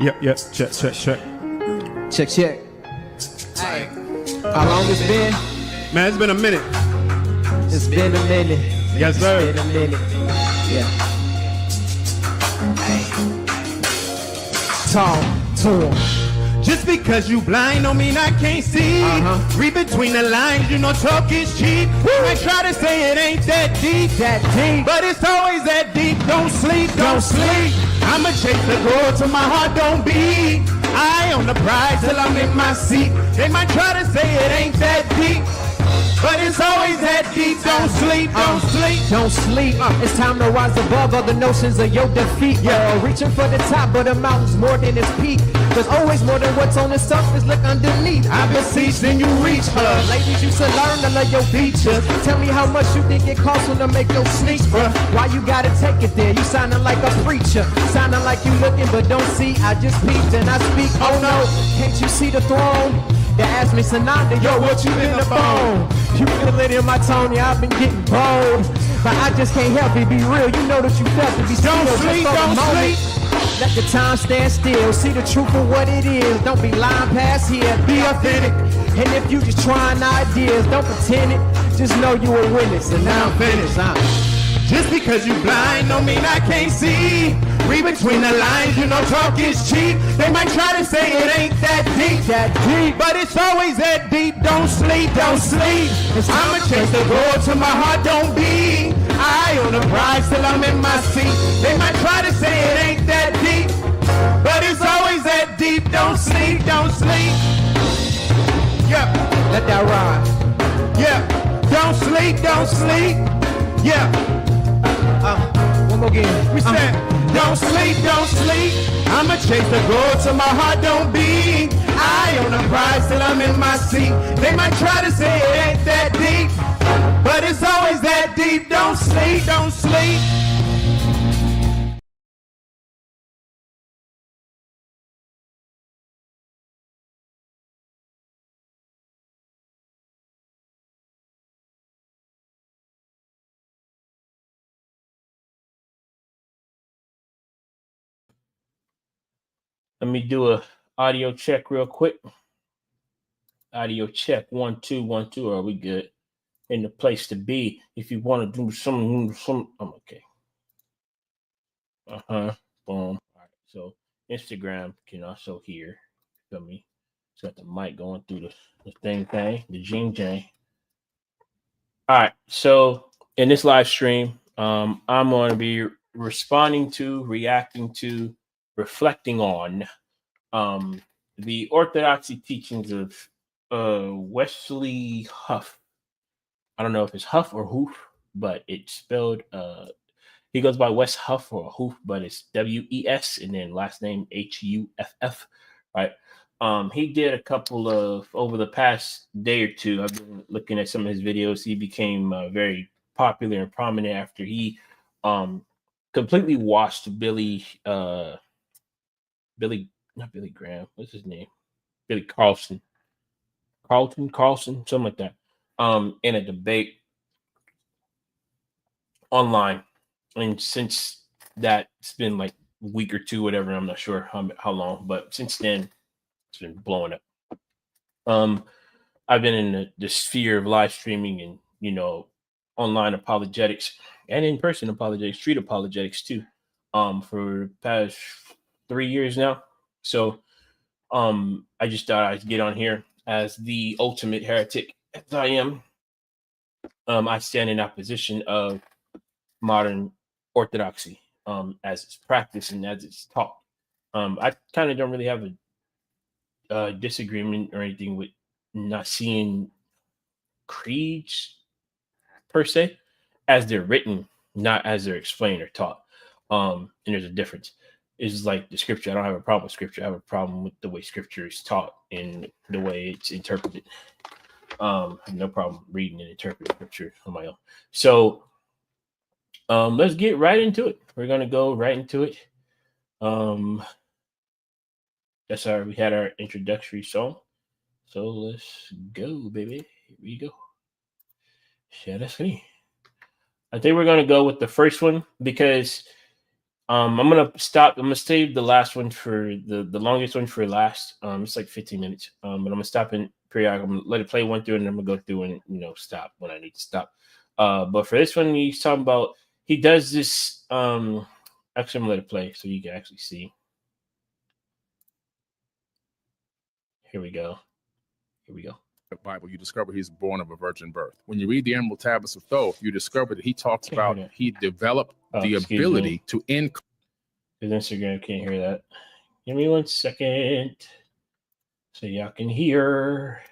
Yep. Check. Check. Hey, how long it's been? Man, it's been a minute. It's been a minute. Yes, sir. It's been a minute. Yeah. Hey. Talk to him. Just because you blind don't mean I can't see. Read between the lines, you know talk is cheap. I try to say it ain't that deep, but it's always that deep. Don't sleep. I'ma chase the goal till my heart don't beat. Eye on the prize till I'm in my seat. They might try to say it ain't that deep, but it's always that deep. Don't sleep. It's time to rise above all the notions of your defeat. Reaching for the top, but the mountain's more than its peak. There's always more than what's on the surface. Look underneath. I beseech, then you reach her. Ladies used to learn to love your features. Tell me how much you think it costs when to make your sneaks, bruh. Why you gotta take it there? You sounding like a preacher. Sounding like you looking but don't see. I just peeped and I speak. Oh no, can't you see the throne? They asked me, Sananda, yo, what you in the phone? You feel it in my tone, yeah, I've been getting bold. But I just can't help it, be real. You know that you felt to be still. Don't sleep. Let the time stand still. See the truth for what it is. Don't be lying past here. Be authentic. And if you just trying ideas, don't pretend it. Just know you a witness. And now I'm finished. Just because you blind don't mean I can't see. Read between the lines, you know talk is cheap. They might try to say it ain't that deep, but it's always that deep. Don't sleep. I'ma chase the goal till my heart don't beat. Eye on the prize till I'm in my seat. They might try to say it ain't that deep, but it's always that deep. Don't sleep. Yeah. Let that ride. Yeah. Don't sleep. Yeah. One more again. We said, don't sleep. I'ma chase the goal till my heart don't beat. Eye on the prize till I'm in my seat. They might try to say it ain't that deep, but it's always that deep. Don't sleep. Let me do a audio check real quick. Audio check 1 2 1 2. Are we good? In the place to be. If you want to do some, I'm okay. Boom. All right. So Instagram can also hear. Feel me? It's got the mic going through the thing, the jing. All right. So in this live stream, I'm going to be responding to, reacting to, reflecting on the orthodoxy teachings of Wesley Huff. I don't know if it's Huff or Hoof, but it's spelled he goes by Wes Huff or Hoof, but it's WES and then last name HUFF, right? He did a couple of, over the past day or two, I've been looking at some of his videos. He became very popular and prominent after he completely washed Billy Graham. What's his name? Billy Carson, something like that. In a debate online. And since that, it's been like a week or two, whatever. I'm not sure how long, but since then, it's been blowing up. I've been in the sphere of live streaming and, online apologetics and in-person apologetics, street apologetics too, for the past 3 years now. So I just thought I'd get on here as the ultimate heretic as I am. I stand in opposition of modern orthodoxy as it's practiced and as it's taught. I kind of don't really have a disagreement or anything with not seeing creeds per se as they're written, not as they're explained or taught. And there's a difference. It's like the scripture. I don't have a problem with scripture. I have a problem with the way scripture is taught and the way it's interpreted. I have no problem reading and interpreting scripture on my own. So let's get right into it. We're gonna go right into it. We had our introductory song. So let's go, baby. Here we go. Share the screen. I think we're gonna go with the first one because I'm gonna stop. I'm gonna save the last one for the longest one for last. It's like 15 minutes. But I'm gonna stop in periodic. I'm gonna let it play one through, and then I'm gonna go through and stop when I need to stop. But for this one, he's talking about he does this. Actually, I'm gonna let it play so you can actually see. Here we go. Here we go. The Bible, you discover he's born of a virgin birth. When you read the Emerald Tablets of Thoth, you discover that he talks about he developed the ability to increase. His Instagram can't hear that. Give me 1 second so y'all can hear.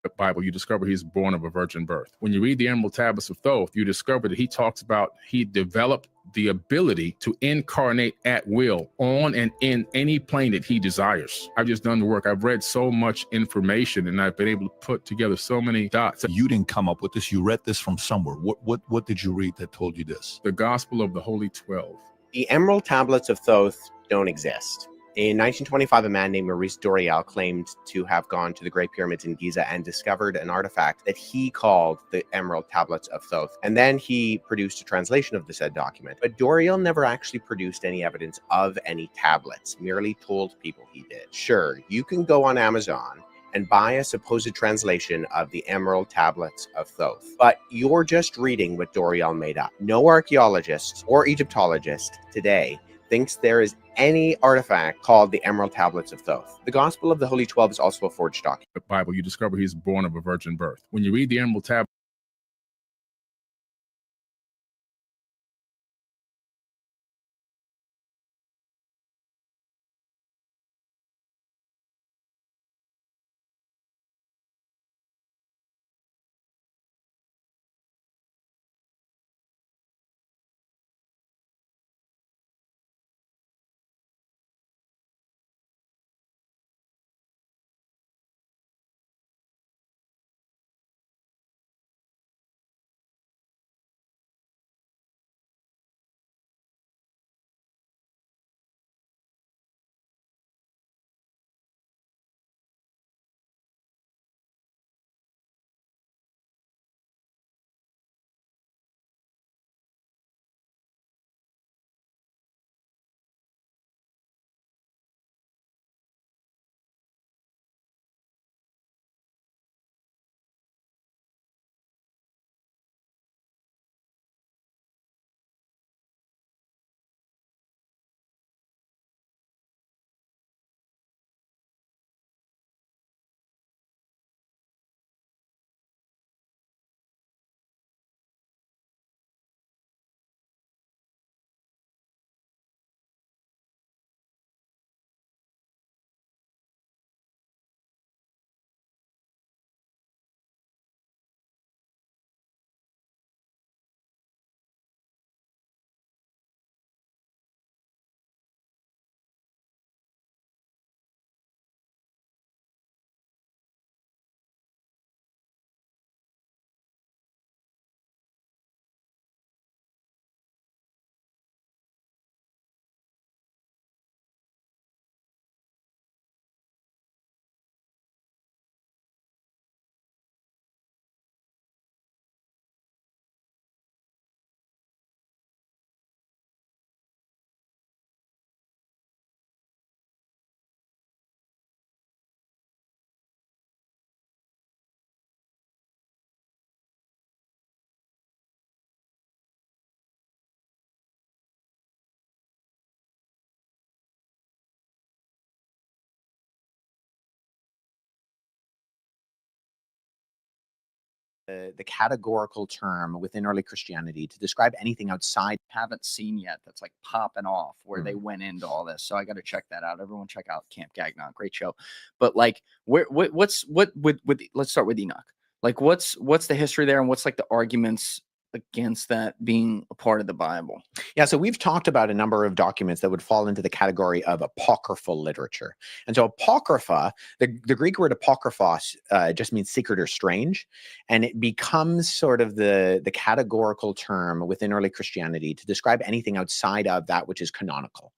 The Bible, you discover he's born of a virgin birth. When you read the Emerald Tablets of Thoth, you discover that he talks about he developed the ability to incarnate at will on and in any plane that he desires. I've just done the work. I've read so much information and I've been able to put together so many dots. You didn't come up with this. You read this from somewhere. What did you read that told you this? The Gospel of the Holy 12. The Emerald Tablets of Thoth don't exist. In 1925, a man named Maurice Doreal claimed to have gone to the Great Pyramids in Giza and discovered an artifact that he called the Emerald Tablets of Thoth. And then he produced a translation of the said document. But Doreal never actually produced any evidence of any tablets, merely told people he did. Sure, you can go on Amazon and buy a supposed translation of the Emerald Tablets of Thoth. But you're just reading what Doreal made up. No archaeologist or Egyptologist today thinks there is any artifact called the Emerald Tablets of Thoth. The Gospel of the Holy 12 is also a forged document. The Bible, you discover he's born of a virgin birth. When you read the Emerald Tablets, The categorical term within early Christianity to describe anything outside. Haven't seen yet that's like popping off where they went into all this, so I got to check that out. Everyone check out Camp Gagnon, great show. But like what's let's start with Enoch. Like what's the history there, and what's like the arguments against that being a part of the Bible? Yeah, so we've talked about a number of documents that would fall into the category of apocryphal literature. And so apocrypha, the Greek word apokryphos just means secret or strange, and it becomes sort of the categorical term within early Christianity to describe anything outside of that which is canonical.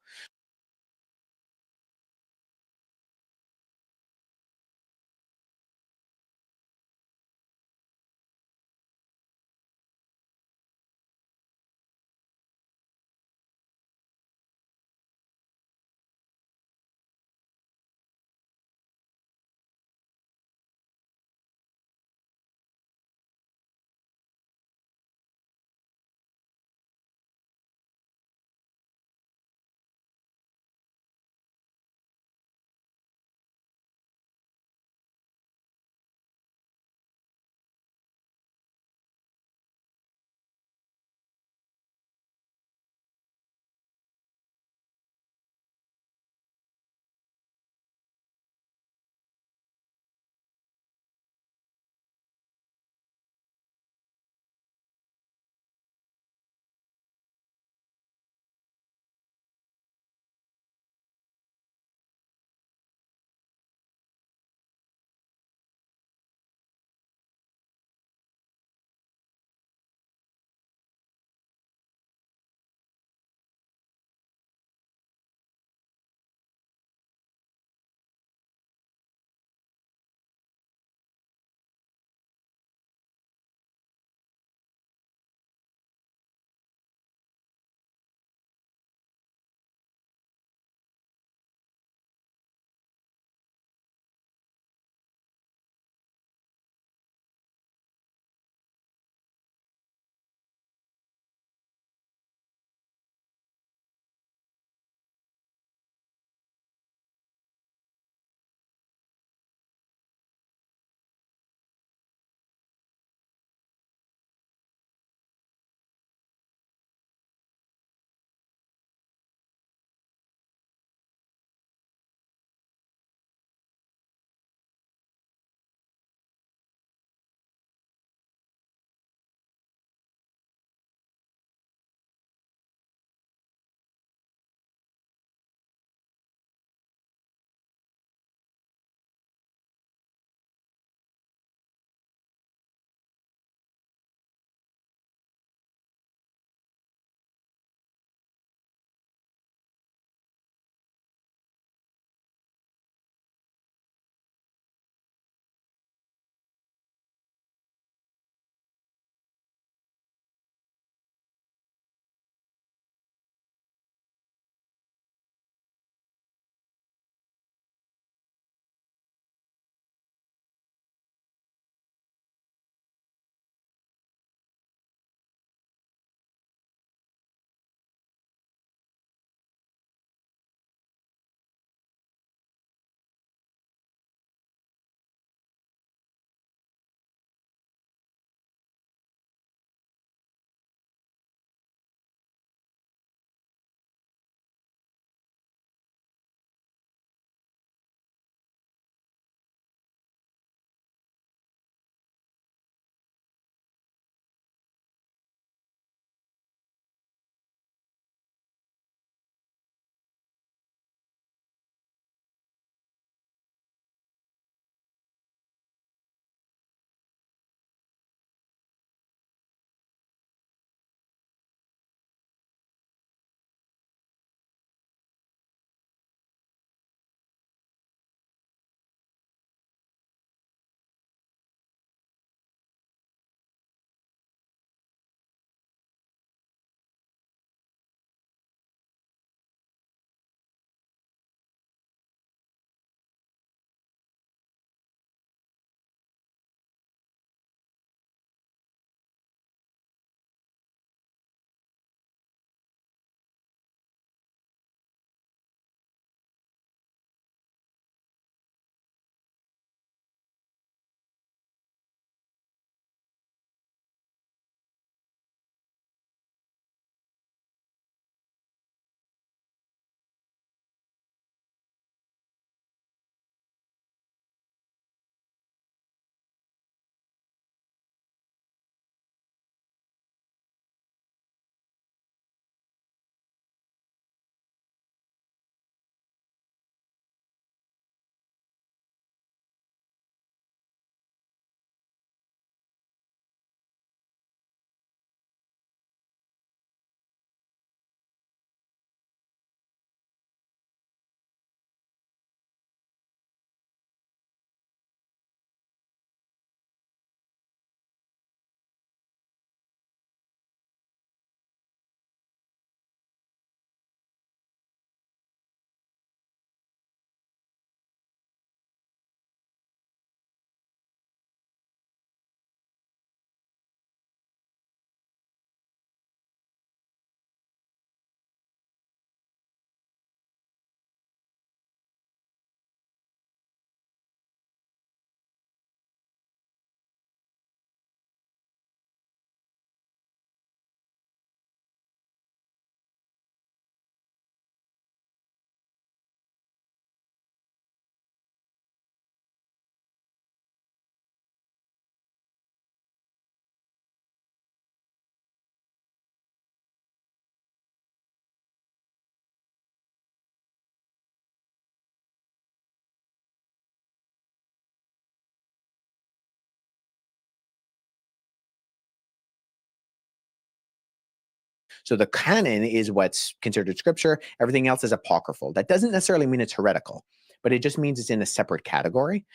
So the canon is what's considered scripture. Everything else is apocryphal. That doesn't necessarily mean it's heretical, but it just means it's in a separate category.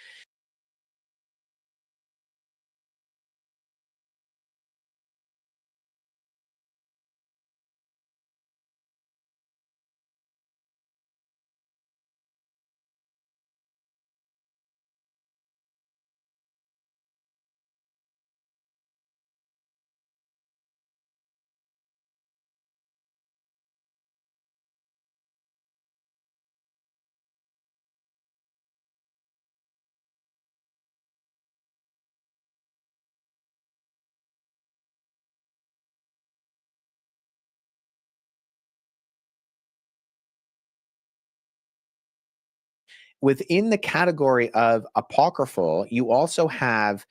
Within the category of apocryphal, you also have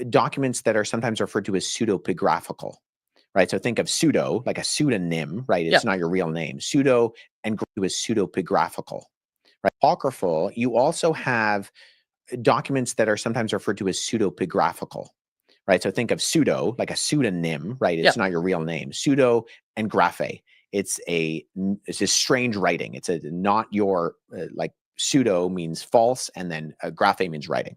documents that are sometimes referred to as pseudepigraphical, right? So think of pseudo, like a pseudonym, right? It's Yeah. not your real name. Pseudo and is pseudepigraphical, right? Apocryphal, you also have documents that are sometimes referred to as pseudepigraphical, right? So think of pseudo, like a pseudonym, right? It's Yeah. not your real name. Pseudo and graphe. It's a strange writing. It's a not your like pseudo means false, and then graphe means writing.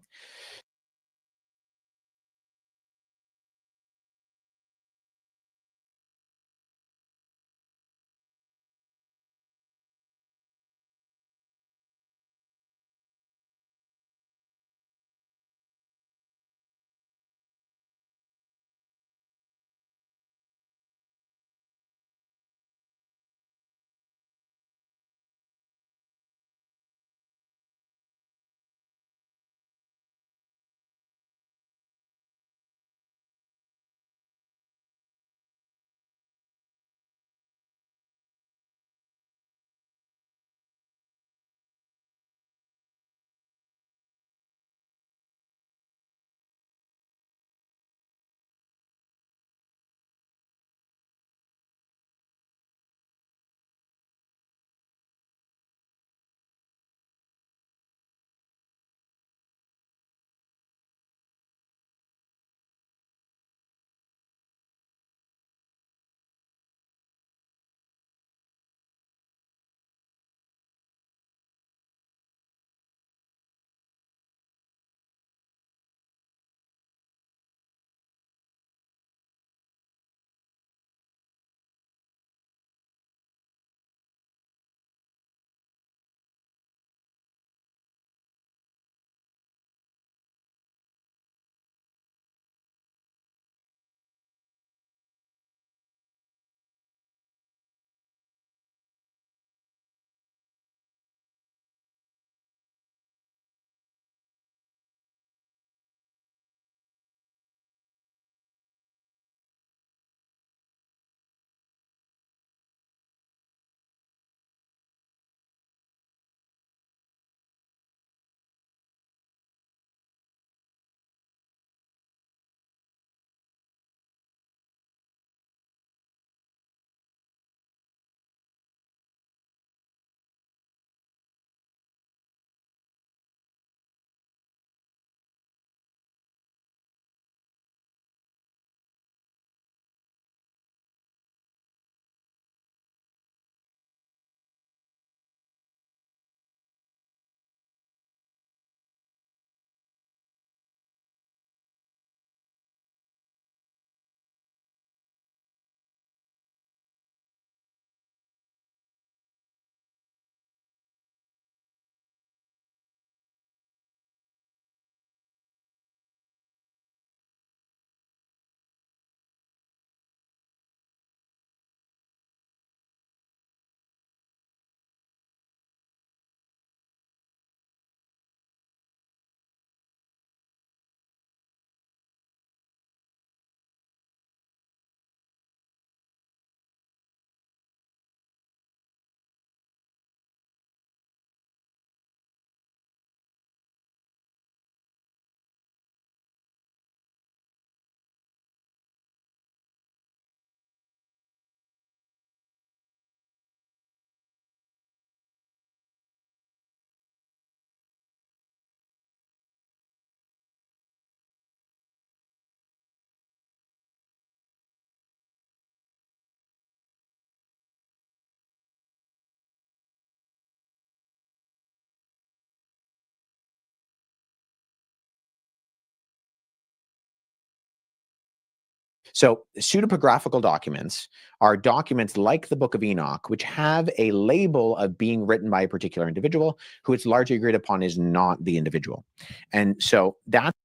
So pseudepigraphical documents are documents like the Book of Enoch, which have a label of being written by a particular individual who it's largely agreed upon is not the individual. And so that's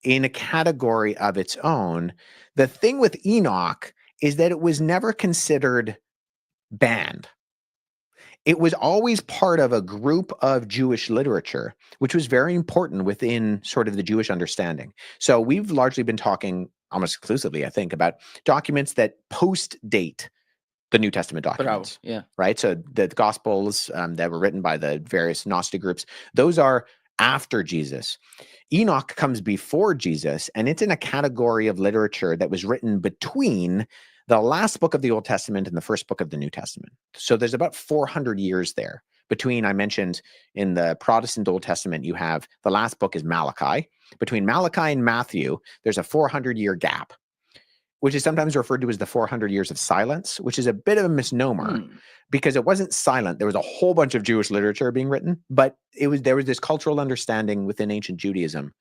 in a category of its own. The thing with Enoch is that it was never considered banned. It was always part of a group of Jewish literature, which was very important within sort of the Jewish understanding. So we've largely been talking almost exclusively, I think, about documents that post date the New Testament documents. Yeah. Right. So the Gospels that were written by the various Gnostic groups, those are after Jesus. Enoch comes before Jesus, and it's in a category of literature that was written between the last book of the Old Testament and the first book of the New Testament. So there's about 400 years there between, I mentioned in the Protestant Old Testament, you have the last book is Malachi. Between Malachi and Matthew, there's a 400-year gap, which is sometimes referred to as the 400 years of silence, which is a bit of a misnomer because it wasn't silent. There was a whole bunch of Jewish literature being written, but there was this cultural understanding within ancient Judaism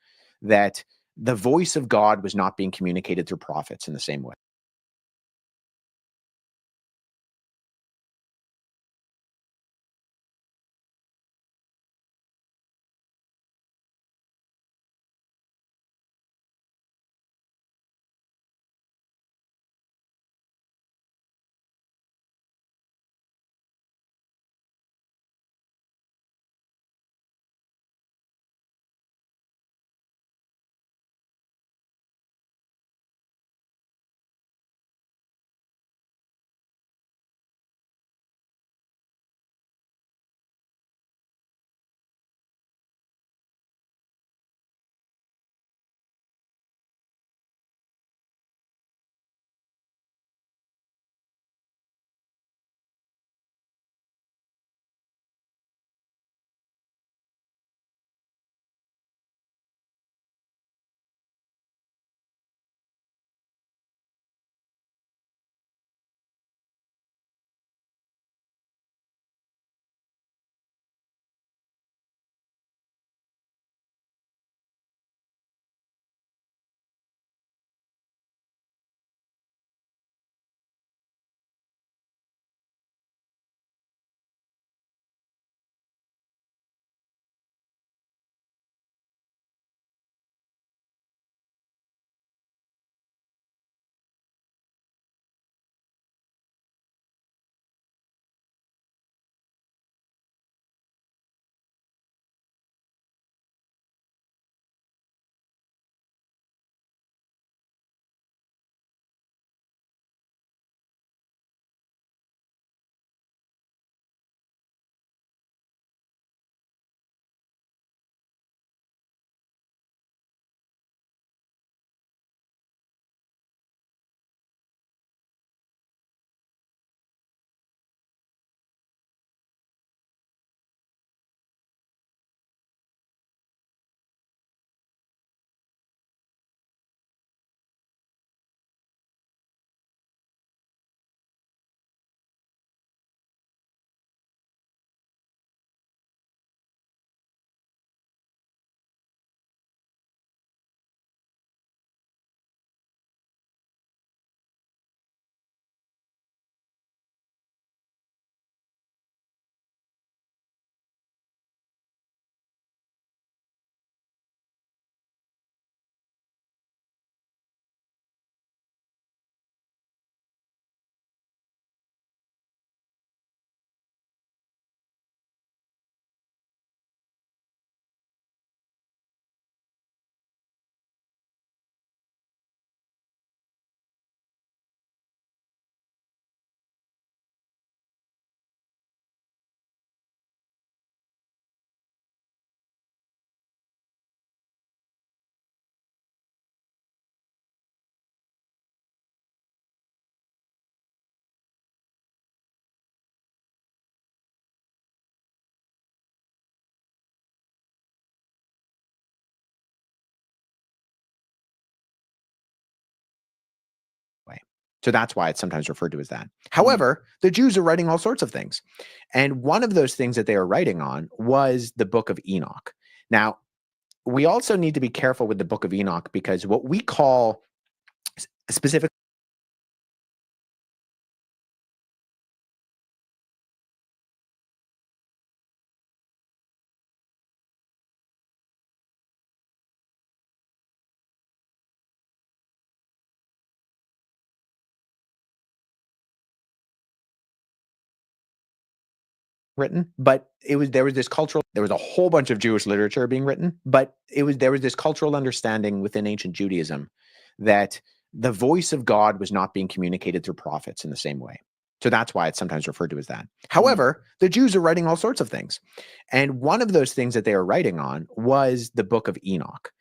that the voice of God was not being communicated through prophets in the same way. So that's why it's sometimes referred to as that. However, the Jews are writing all sorts of things. And one of those things that they are writing on was the book of Enoch. Now, we also need to be careful with the book of Enoch because what we call specific. Written, but there was a whole bunch of Jewish literature being written, but there was this cultural understanding within ancient Judaism that the voice of God was not being communicated through prophets in the same way. So that's why it's sometimes referred to as that. However, the Jews are writing all sorts of things. And one of those things that they are writing on was the book of Enoch.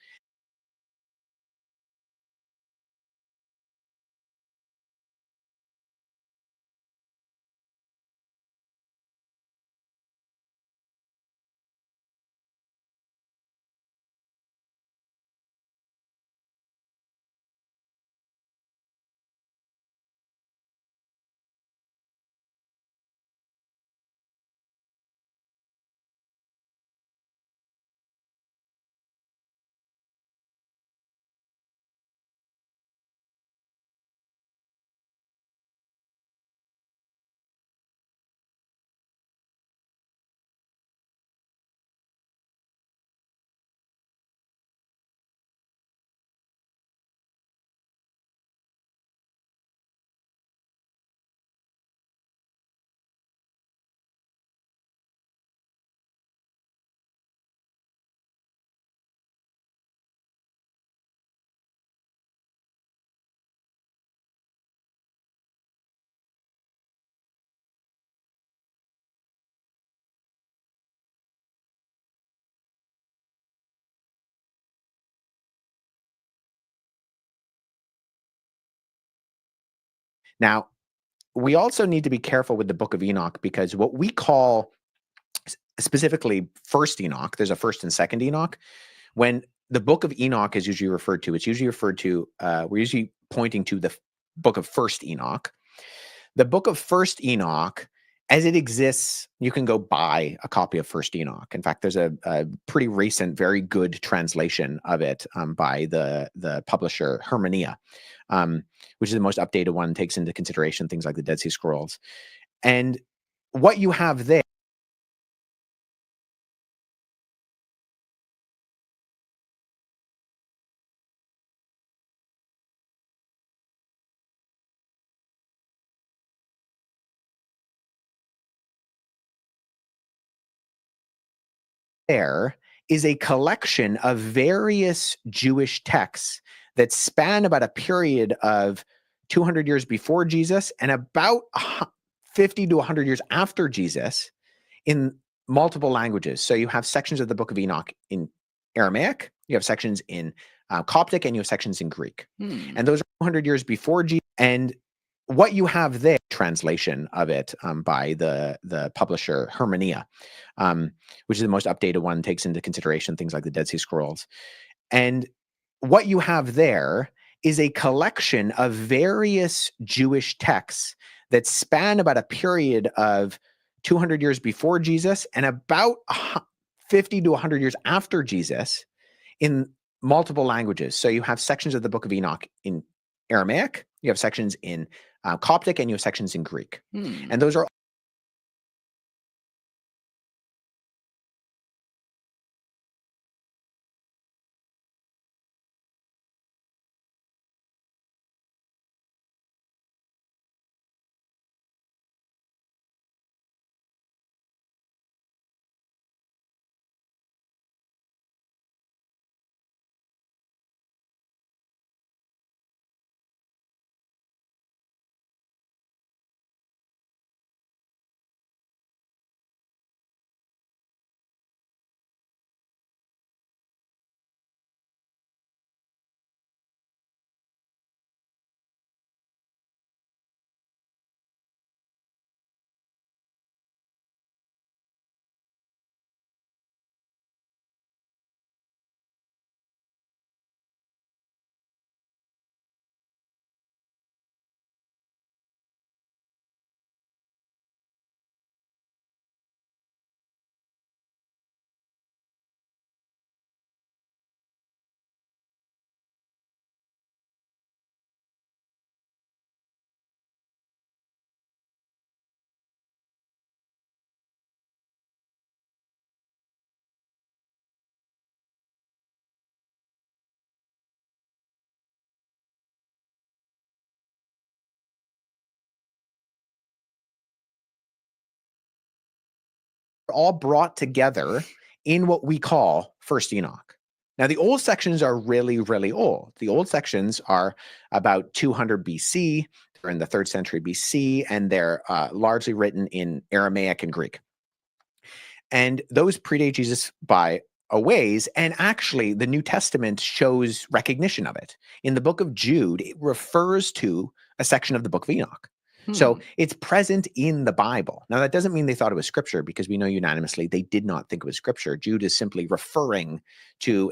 Now, we also need to be careful with the book of Enoch because what we call specifically first Enoch, there's a first and second Enoch. When the book of Enoch is usually referred to, we're usually pointing to the book of first Enoch. The book of first Enoch, as it exists, you can go buy a copy of first Enoch. In fact, there's a pretty recent, very good translation of it by the publisher Hermania, which is the most updated one, takes into consideration things like the Dead Sea Scrolls. And what you have there is a collection of various Jewish texts that span about a period of 200 years before Jesus and about 50 to 100 years after Jesus in multiple languages. So you have sections of the book of Enoch in Aramaic, you have sections in Coptic, and you have sections in Greek. And those are 200 years before Jesus. And what you have there, translation of it by the publisher Hermania, which is the most updated one, takes into consideration things like the Dead Sea Scrolls. And what you have there is a collection of various Jewish texts that span about a period of 200 years before Jesus and about 50 to 100 years after Jesus in multiple languages. So you have sections of the book of Enoch in Aramaic, you have sections in Coptic, and you have sections in Greek. And those are all brought together in what we call First Enoch. Now, the old sections are really, really old. The old sections are about 200 BC. They're in the 3rd century BC, and they're largely written in Aramaic and Greek. And those predate Jesus by a ways, and actually the New Testament shows recognition of it. In the book of Jude, it refers to a section of the book of Enoch. So it's present in the Bible. Now, that doesn't mean they thought it was scripture, because we know unanimously they did not think it was scripture. Jude is simply referring to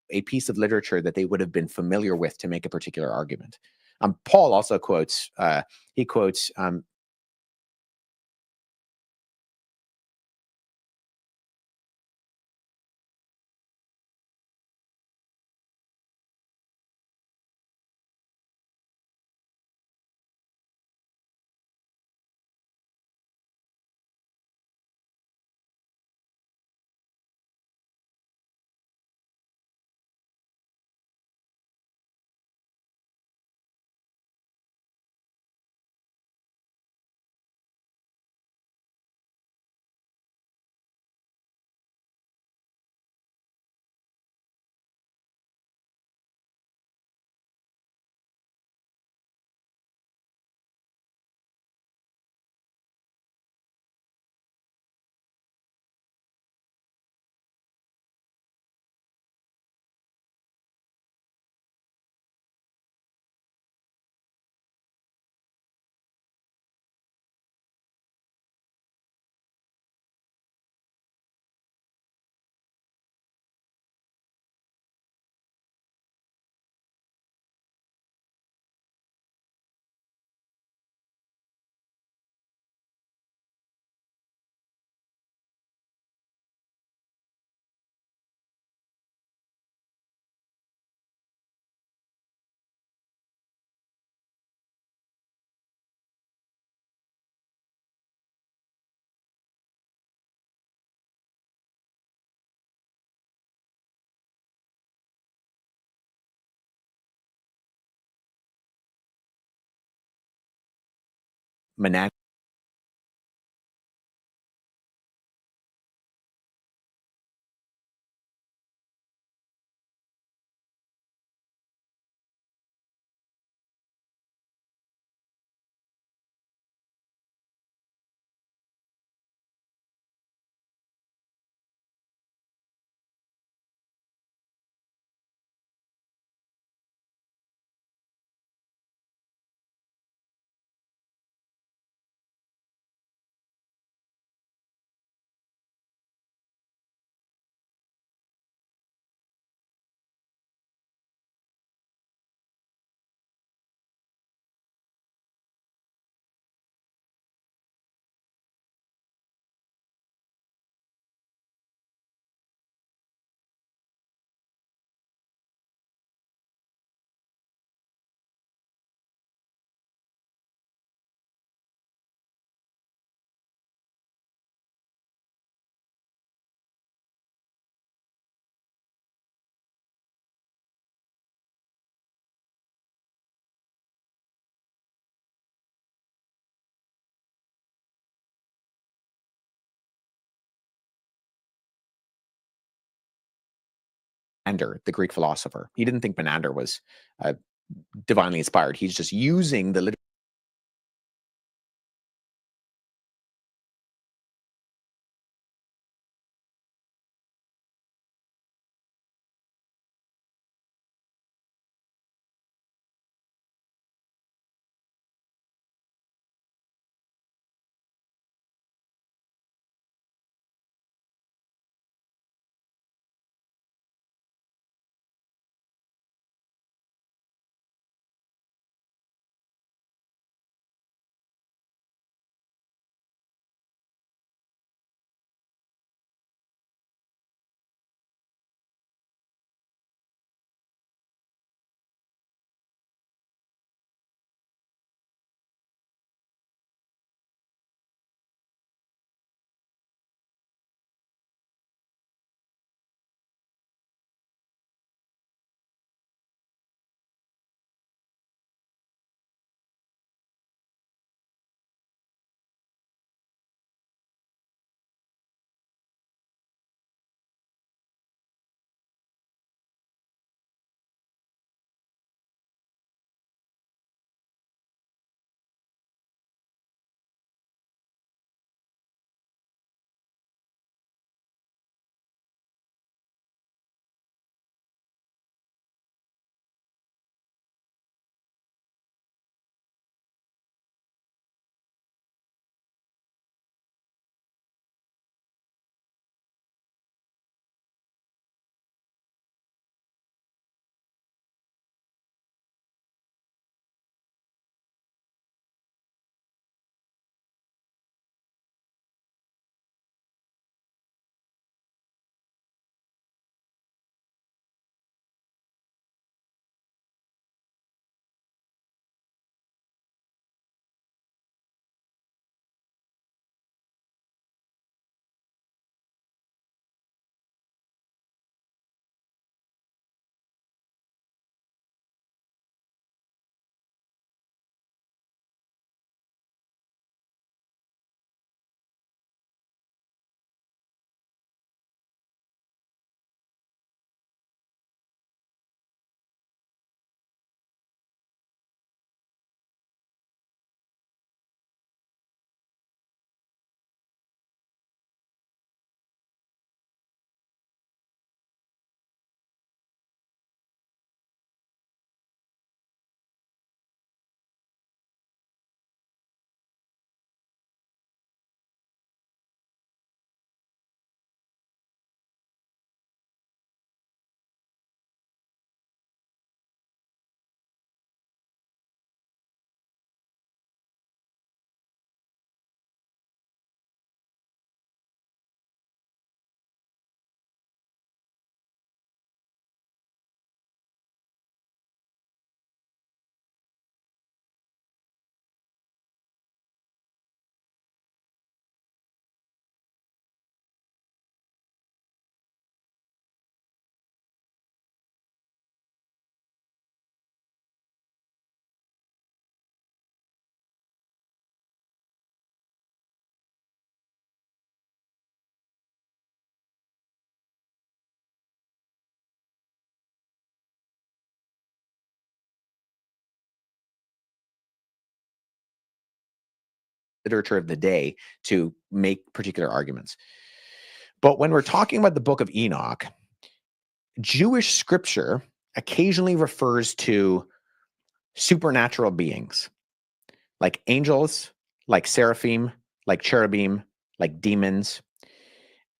a piece of literature that they would have been familiar with to make a particular argument. Paul also quotes, he quotes Menander. The Greek philosopher. He didn't think Menander was divinely inspired. He's just using the literature literature of the day to make particular arguments. But when we're talking about the book of Enoch, Jewish scripture occasionally refers to supernatural beings, like angels, like seraphim, like cherubim, like demons.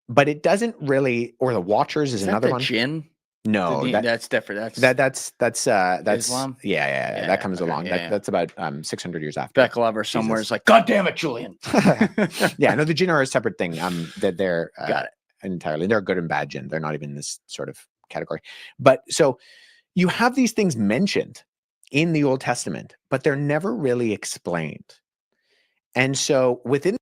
But it doesn't really, or the Watchers is Is that another the one. jinn? No, That's different. that's Islam? Yeah, Yeah, that comes okay, along. yeah. That's about 600 years after. Beck Lover somewhere Jesus. is like, God damn it, Julian. Yeah, no, the jinn are a separate thing. That they're Got it. entirely. They're good and bad jinn. They're not even in this sort of category. But so you have these things mentioned in the Old Testament, but they're never really explained. And so within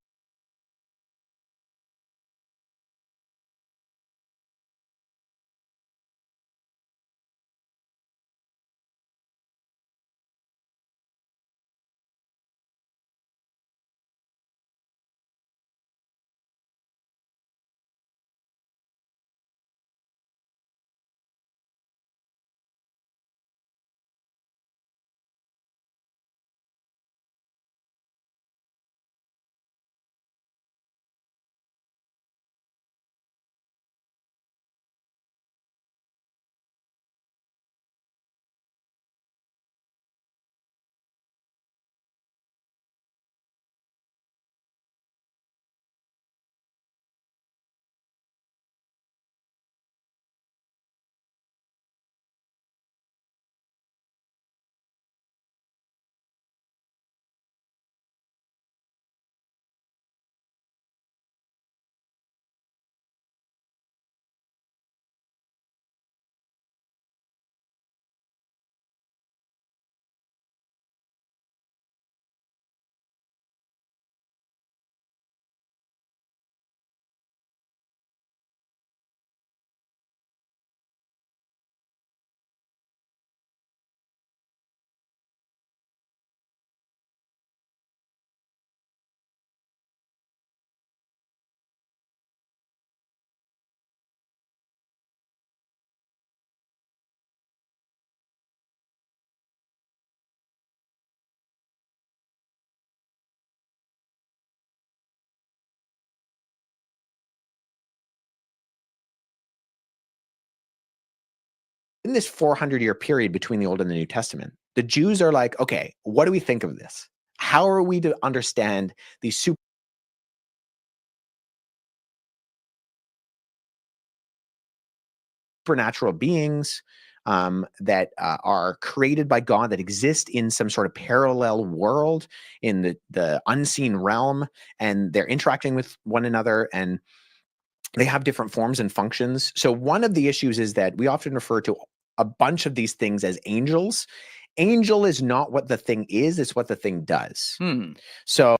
in this 400-year period between the Old and the New Testament, the Jews are like, okay, what do we think of this? How are we to understand these supernatural beings that are created by God, that exist in some sort of parallel world in the unseen realm, and they're interacting with one another, and they have different forms and functions. So one of the issues is that we often refer to a bunch of these things as angels. Angel is not what the thing is, it's what the thing does. So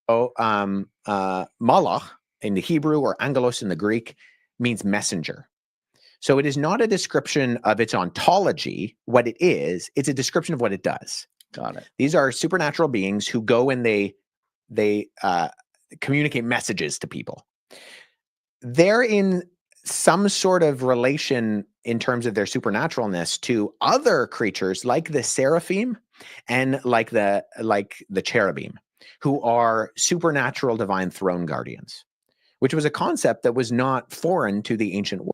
Malach in the Hebrew or angelos in the Greek means messenger. So it is not a description of its ontology, what it is. It's a description of what it does. Got it. These are supernatural beings who go and they communicate messages to people. They're in some sort of relation in terms of their supernaturalness to other creatures like the seraphim and like the cherubim, who are supernatural divine throne guardians, which was a concept that was not foreign to the ancient world.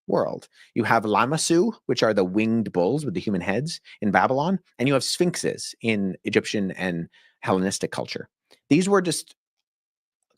World. You have Lamassu, which are the winged bulls with the human heads in Babylon, and you have sphinxes in Egyptian and Hellenistic culture. These were just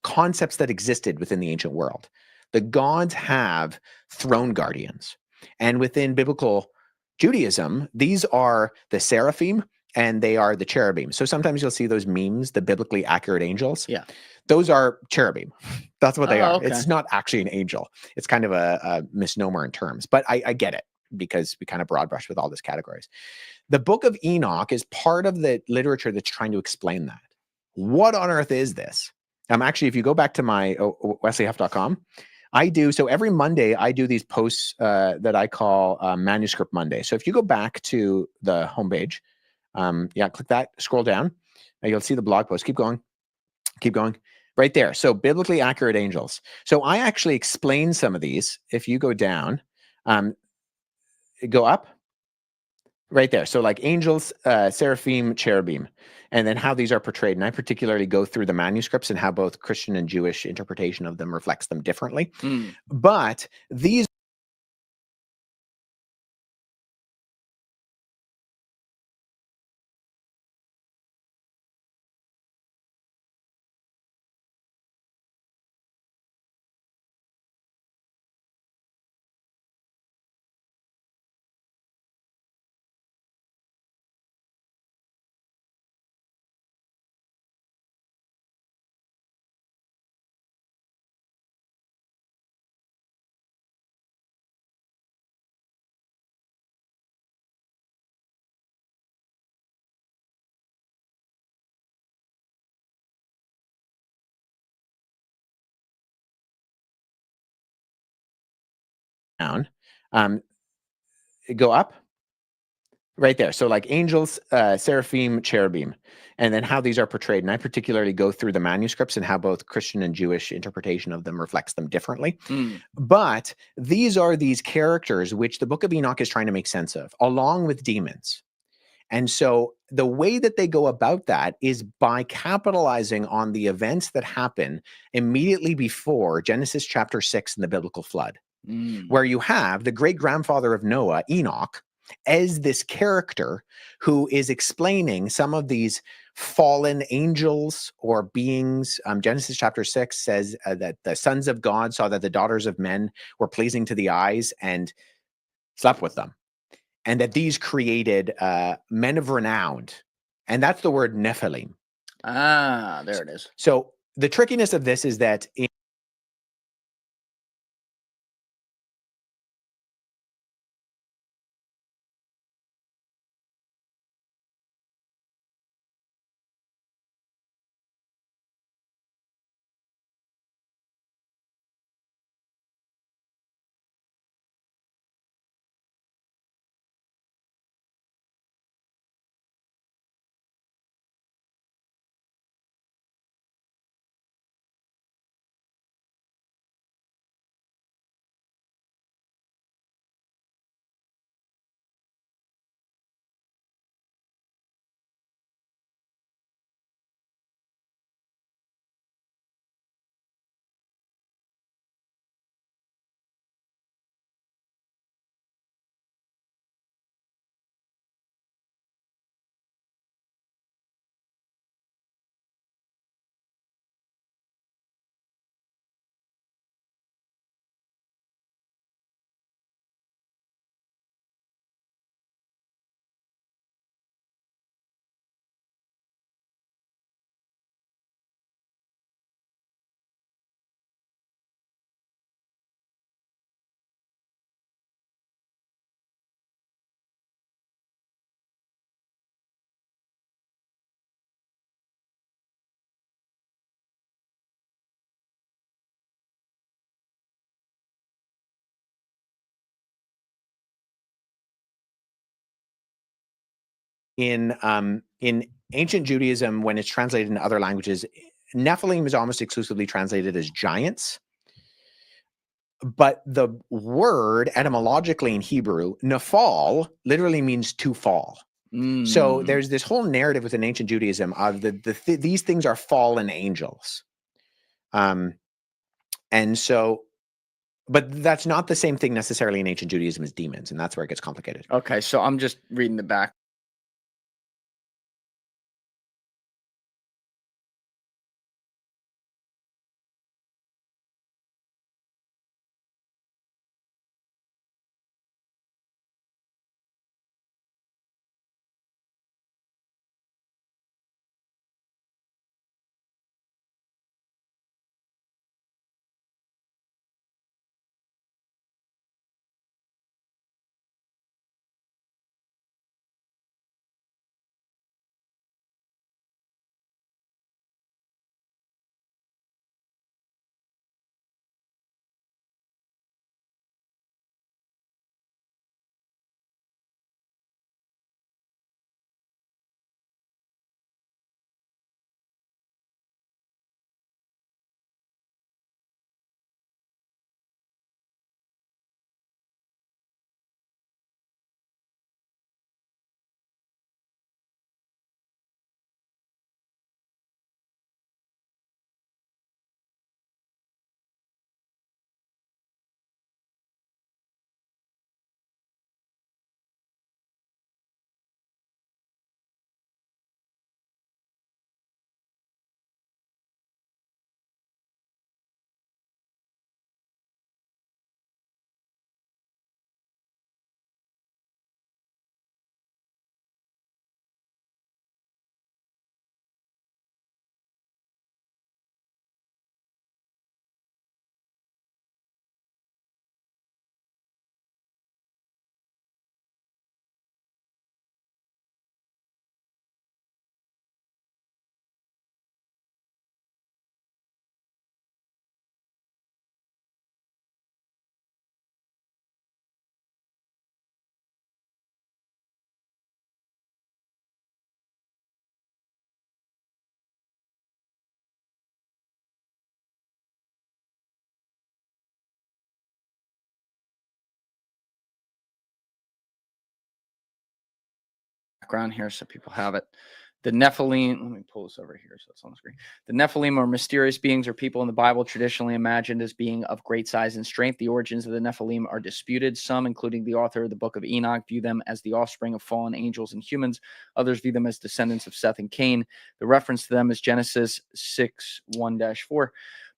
concepts that existed within the ancient world. The gods have throne guardians, and within biblical Judaism, these are the seraphim and they are the cherubim. So sometimes you'll see those memes, the biblically accurate angels. Yeah. Those are cherubim. That's what they are. Okay. It's not actually an angel. It's kind of a misnomer in terms, but I get it because we kind of broad brush with all these categories. The book of Enoch is part of the literature that's trying to explain that. What on earth is this? Actually, if you go back to my wesleyhuff.com, I do, so every Monday I do these posts that I call Manuscript Monday. So if you go back to the homepage, click that, scroll down, and you'll see the blog post. Keep going. Right there. So biblically accurate angels. So I actually explain some of these. If you go down, go up, right there. So like angels, seraphim, cherubim, and then how these are portrayed. And I particularly go through the manuscripts and how both Christian and Jewish interpretation of them reflects them differently. But these down, go up, right there. So like angels, seraphim, cherubim, and then how these are portrayed. And I particularly go through the manuscripts and how both Christian and Jewish interpretation of them reflects them differently. But these are these characters which the book of Enoch is trying to make sense of, along with demons. And so the way that they go about that is by capitalizing on the events that happen immediately before Genesis chapter 6 and the biblical flood, where you have the great grandfather of Noah, Enoch, as this character who is explaining some of these fallen angels or beings. Genesis chapter 6 says that the sons of God saw that the daughters of men were pleasing to the eyes and slept with them. And that these created men of renown. And that's the word Nephilim. There it is. So the trickiness of this is that in ancient Judaism, when it's translated into other languages, Nephilim is almost exclusively translated as giants. But the word etymologically in Hebrew, Nephal, literally means to fall. So there's this whole narrative within ancient Judaism of these things are fallen angels. And so, but that's not the same thing necessarily in ancient Judaism as demons, and that's where it gets complicated. Okay, so I'm just reading the back. Background here so people have it. The Nephilim, let me pull this over here so it's on the screen. The Nephilim are mysterious beings or people in the Bible traditionally imagined as being of great size and strength. The origins of the Nephilim are disputed. Some, including the author of the book of Enoch, view them as the offspring of fallen angels and humans. Others view them as descendants of Seth and Cain. The reference to them is Genesis 6:1-4,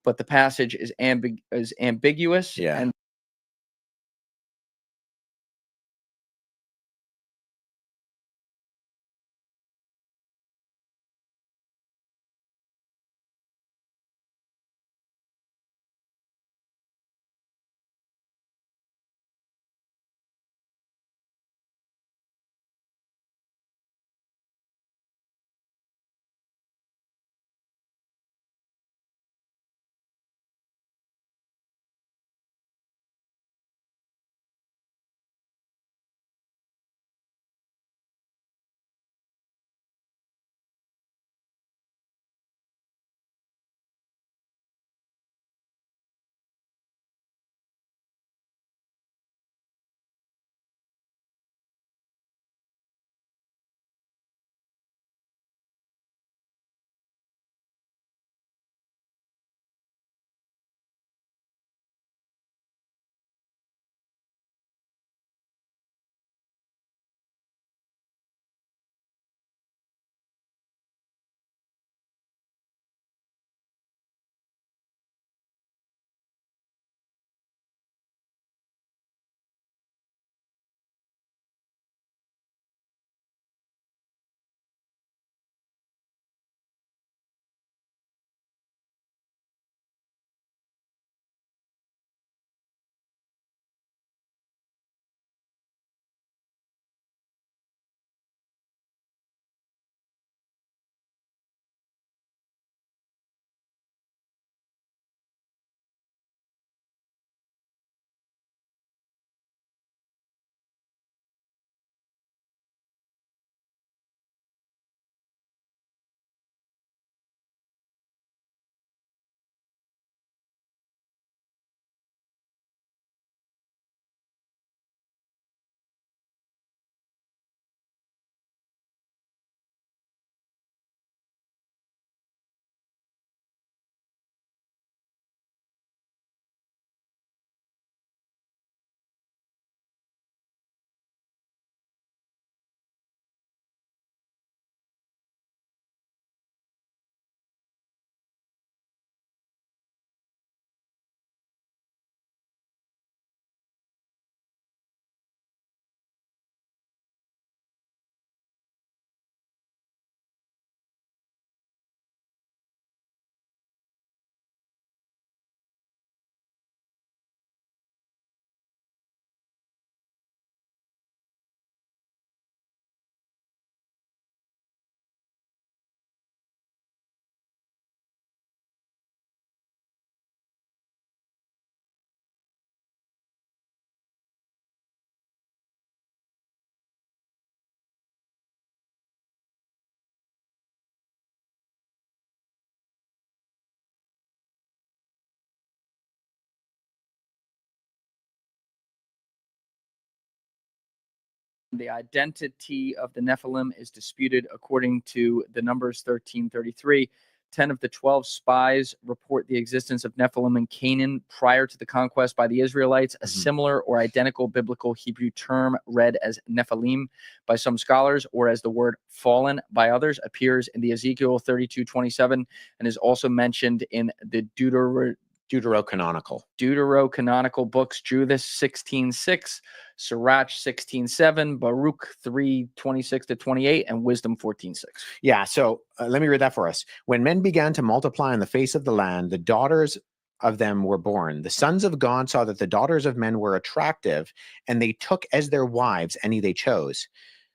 but the passage is ambiguous. Yeah. And The identity of the Nephilim is disputed according to the Numbers 13:33. 10 of the 12 spies report the existence of Nephilim in Canaan prior to the conquest by the Israelites. A similar or identical biblical Hebrew term read as Nephilim by some scholars, or as the word fallen by others, appears in the Ezekiel 32:27 and is also mentioned in the Deuterocanonical books, Judith 16:6, Sirach 16:7, Baruch 3:26-28, and Wisdom 14:6. Yeah, so let me read that for us. When men began to multiply on the face of the land, the daughters of them were born. The sons of God saw that the daughters of men were attractive, and they took as their wives any they chose.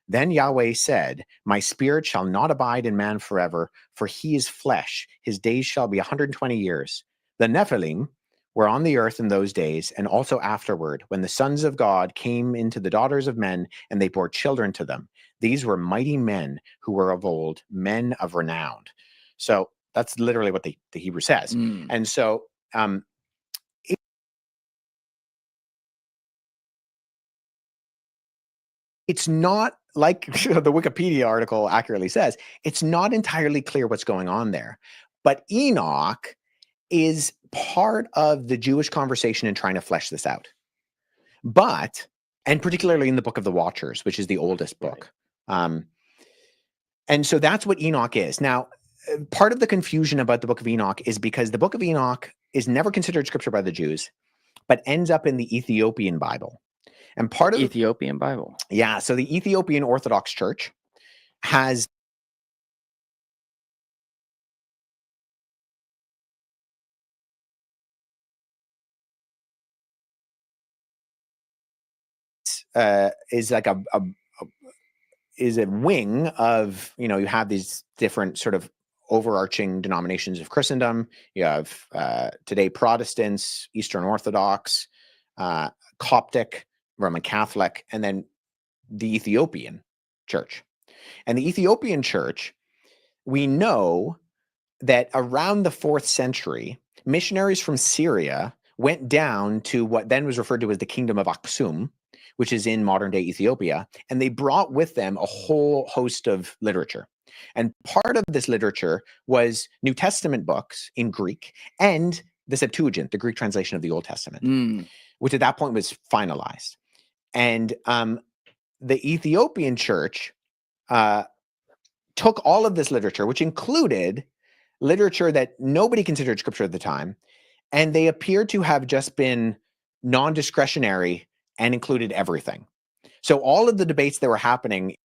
Then Yahweh said, my spirit shall not abide in man forever, for he is flesh. His days shall be 120 years. The Nephilim were on the earth in those days, and also afterward, when the sons of God came into the daughters of men, and they bore children to them. These were mighty men who were of old, men of renown. So that's literally what the Hebrew says. And so it's not like the Wikipedia article accurately says, it's not entirely clear what's going on there. But Enoch is part of the Jewish conversation in trying to flesh this out. But, and particularly in the Book of the Watchers, which is the oldest book. And so that's what Enoch is. Now, part of the confusion about the Book of Enoch is because the Book of Enoch is never considered scripture by the Jews, but ends up in the Ethiopian Bible. And part of Ethiopian Bible. Yeah, so the Ethiopian Orthodox Church has is like a wing of, you have these different sort of overarching denominations of Christendom. You have today Protestants, Eastern Orthodox, Coptic, Roman Catholic, and then the Ethiopian Church. And the Ethiopian Church, we know that around the 4th century, missionaries from Syria went down to what then was referred to as the Kingdom of Aksum, which is in modern-day Ethiopia, and they brought with them a whole host of literature. And part of this literature was New Testament books in Greek and the Septuagint, the Greek translation of the Old Testament, which at that point was finalized. And the Ethiopian church took all of this literature, which included literature that nobody considered scripture at the time, and they appear to have just been non-discretionary and included everything. So all of the debates that were happening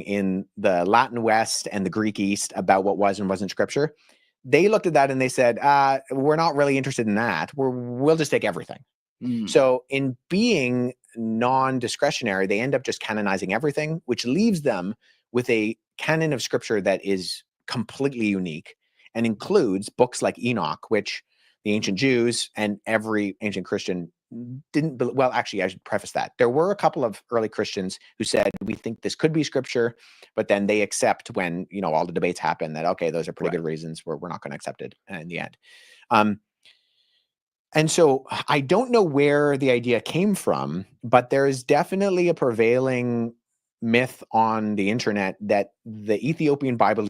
in the Latin West and the Greek East about what was and wasn't scripture, they looked at that and they said, we're not really interested in that. We'll just take everything. So in being non-discretionary, they end up just canonizing everything, which leaves them with a canon of scripture that is completely unique and includes books like Enoch, which the ancient Jews and every ancient Christian didn't. Well, actually, I should preface that. There were a couple of early Christians who said, we think this could be scripture, but then they accept when, all the debates happen that, okay, those are pretty good reasons we're not going to accept it in the end. And so I don't know where the idea came from, but there is definitely a prevailing myth on the internet that the Ethiopian Bible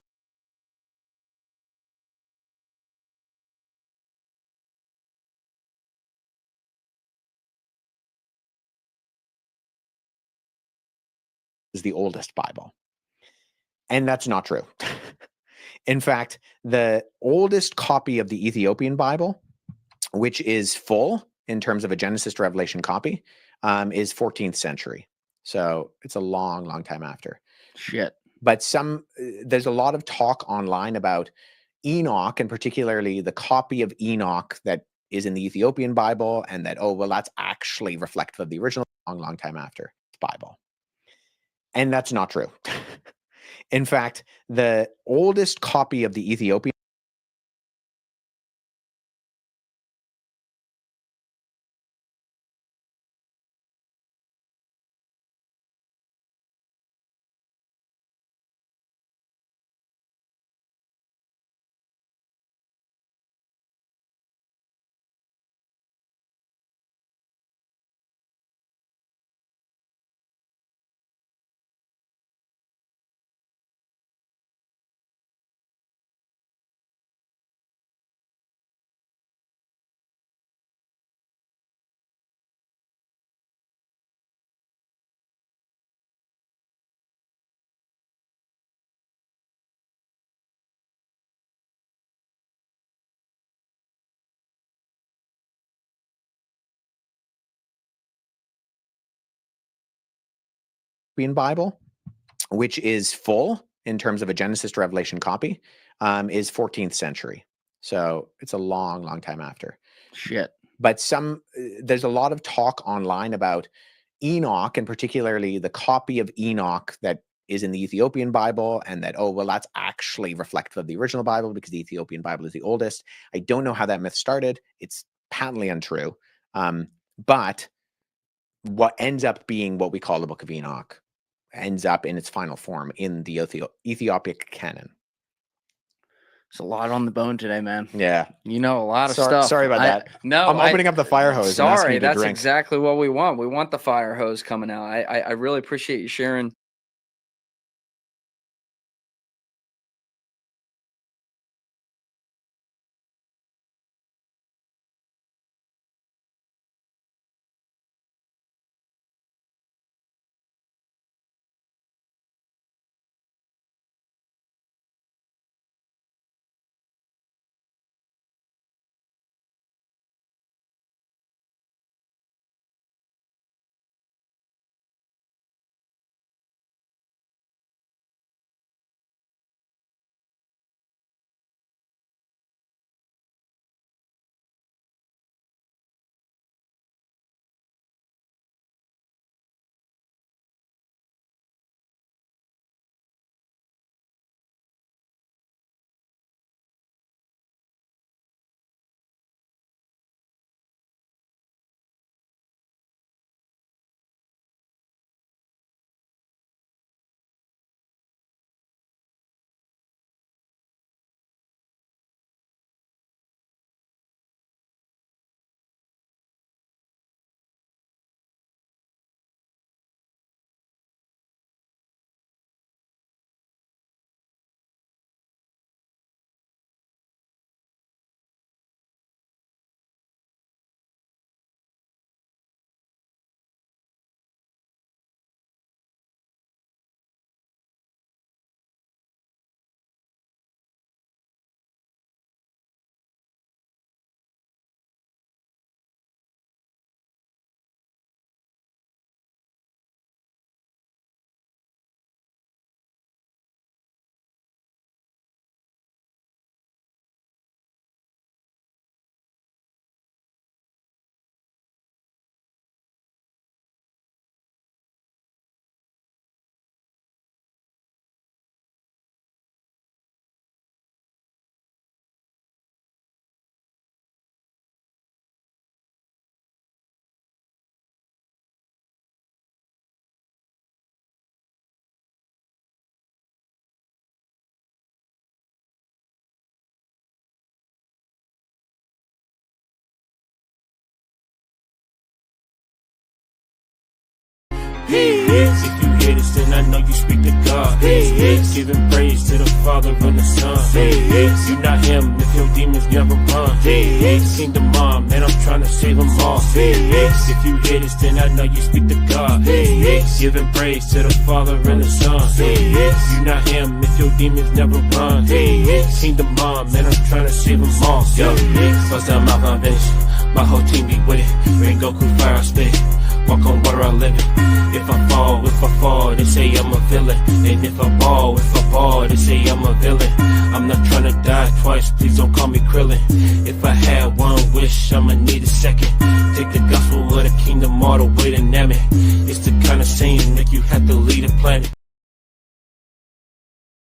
is the oldest Bible. And that's not true. In fact, the oldest copy of the Ethiopian Bible, which is full in terms of a Genesis to Revelation copy, is 14th century. So it's a long, long time after. Shit. But there's a lot of talk online about Enoch, and particularly the copy of Enoch that is in the Ethiopian Bible, and that, that's actually reflective of the original long, long time after Bible. And that's not true. In fact, the oldest copy of the Ethiopian Bible, which is full in terms of a Genesis to Revelation copy, is 14th century. So it's a long, long time after. Shit. But there's a lot of talk online about Enoch, and particularly the copy of Enoch that is in the Ethiopian Bible, and that, that's actually reflective of the original Bible because the Ethiopian Bible is the oldest. I don't know how that myth started. It's patently untrue. But what ends up being what we call the Book of Enoch ends up in its final form in the Ethiopic canon. There's a lot on the bone today, man. Yeah. A lot of stuff. Sorry about that. No, I'm opening up the fire hose. And asking you to that's drink. exactly what we want. We want the fire hose coming out. I really appreciate you sharing If you hear this, then I know you speak to God. Giving praise to the Father and the Son. You're not him if your demons never run. Kingdom mom, man, I'm trying to save them all. If you hear this, then I know you speak to God. Giving praise to the Father and the Son. You're not him if your demons never run. Kingdom mom, man, I'm trying to save them all. Yo, bust down my foundation. My whole team be with it. Rain Goku, fire, I spit it. Walk on water, I live it. If I fall, they say I'm a villain. And if I ball, they